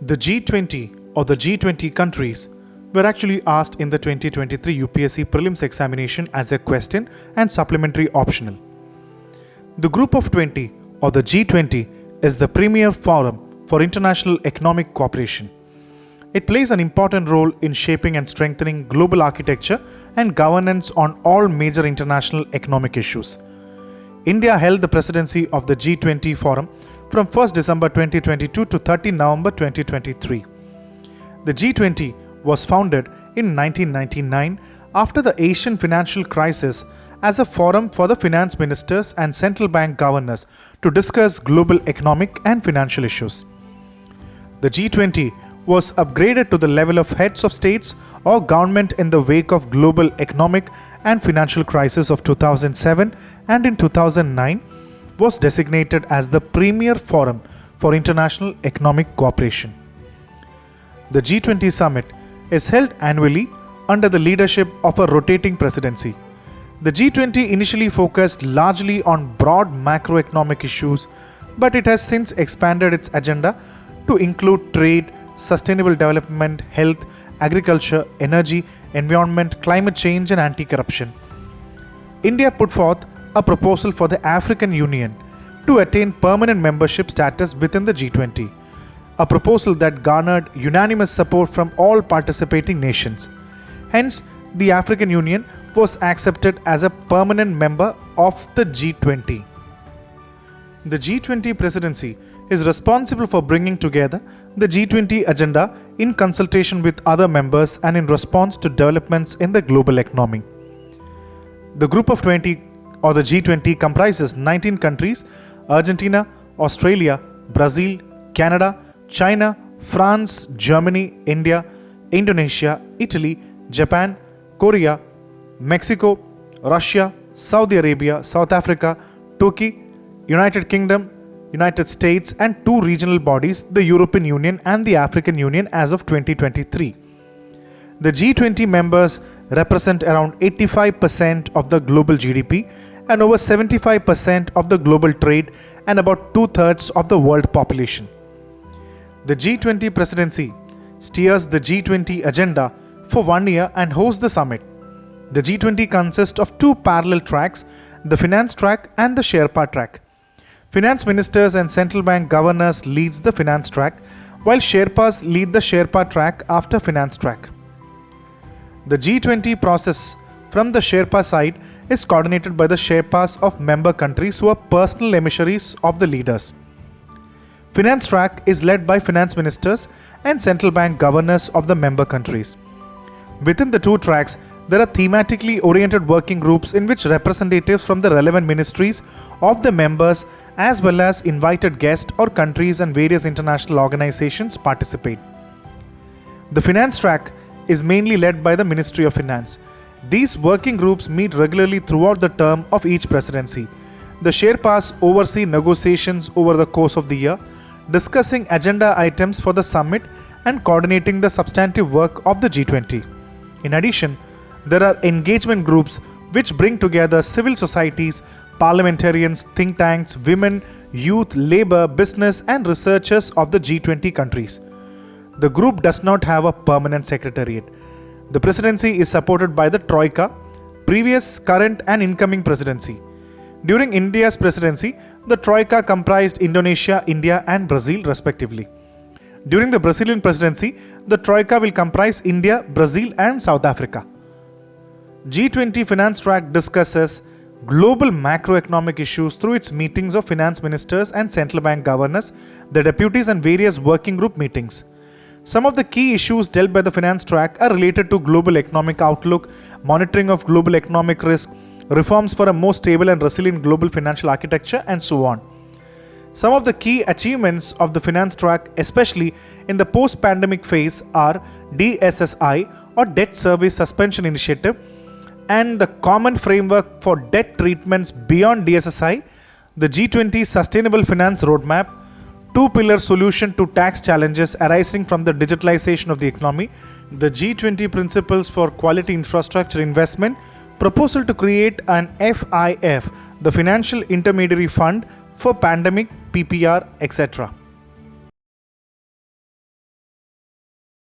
The G20 or the G20 countries were actually asked in the 2023 UPSC Prelims examination as a question and supplementary optional. The Group of 20 or the G20 is the premier forum for international economic cooperation. It plays an important role in shaping and strengthening global architecture and governance on all major international economic issues. India held the presidency of the G20 forum from 1st December 2022 to 30 November 2023. The G20 was founded in 1999 after the Asian financial crisis as a forum for the finance ministers and central bank governors to discuss global economic and financial issues. The G20 was upgraded to the level of heads of states or government in the wake of global economic and financial crisis of 2007, and in 2009 was designated as the premier forum for international economic cooperation. The G20 summit is held annually under the leadership of a rotating presidency. The G20 initially focused largely on broad macroeconomic issues, but it has since expanded its agenda to include trade, sustainable development, health, agriculture, energy, environment, climate change, and anti-corruption. India put forth a proposal for the African Union to attain permanent membership status within the G20, a proposal that garnered unanimous support from all participating nations. Hence, the African Union was accepted as a permanent member of the G20. The G20 presidency is responsible for bringing together the G20 agenda in consultation with other members and in response to developments in the global economy. The Group of 20 or the G20 comprises 19 countries: Argentina, Australia, Brazil, Canada, China, France, Germany, India, Indonesia, Italy, Japan, Korea, Mexico, Russia, Saudi Arabia, South Africa, Turkey, United Kingdom, United States, and two regional bodies, the European Union and the African Union, as of 2023. The G20 members represent around 85% of the global GDP and over 75% of the global trade and about 2/3 of the world population. The G20 presidency steers the G20 agenda for 1 year and hosts the summit. The G20 consists of two parallel tracks, the finance track and the Sherpa track. Finance ministers and central bank governors leads the finance track, while Sherpas lead the Sherpa track after finance track. The G20 process from the Sherpa side is coordinated by the Sherpas of member countries who are personal emissaries of the leaders. Finance track is led by finance ministers and central bank governors of the member countries. Within the two tracks, there are thematically oriented working groups in which representatives from the relevant ministries of the members as well as invited guests or countries and various international organizations participate. The finance track is mainly led by the Ministry of Finance. These working groups meet regularly throughout the term of each presidency. The Sherpas oversee negotiations over the course of the year, discussing agenda items for the summit and coordinating the substantive work of the G20. In addition, there are engagement groups which bring together civil societies, parliamentarians, think tanks, women, youth, labor, business, and researchers of the G20 countries. The group does not have a permanent secretariat. The presidency is supported by the Troika, previous, current, and incoming presidency. During India's presidency, the Troika comprised Indonesia, India, and Brazil respectively. During the Brazilian presidency, the Troika will comprise India, Brazil, and South Africa. G20 finance track discusses global macroeconomic issues through its meetings of finance ministers and central bank governors, the deputies, and various working group meetings. Some of the key issues dealt by the finance track are related to global economic outlook, monitoring of global economic risk, reforms for a more stable and resilient global financial architecture, and so on. Some of the key achievements of the finance track, especially in the post-pandemic phase, are DSSI or Debt Service Suspension Initiative, and the Common Framework for Debt Treatments Beyond DSSI, the G20 Sustainable Finance Roadmap, two-pillar solution to tax challenges arising from the digitalization of the economy, the G20 Principles for Quality Infrastructure Investment, proposal to create an FIF, the Financial Intermediary Fund for Pandemic, PPR, etc.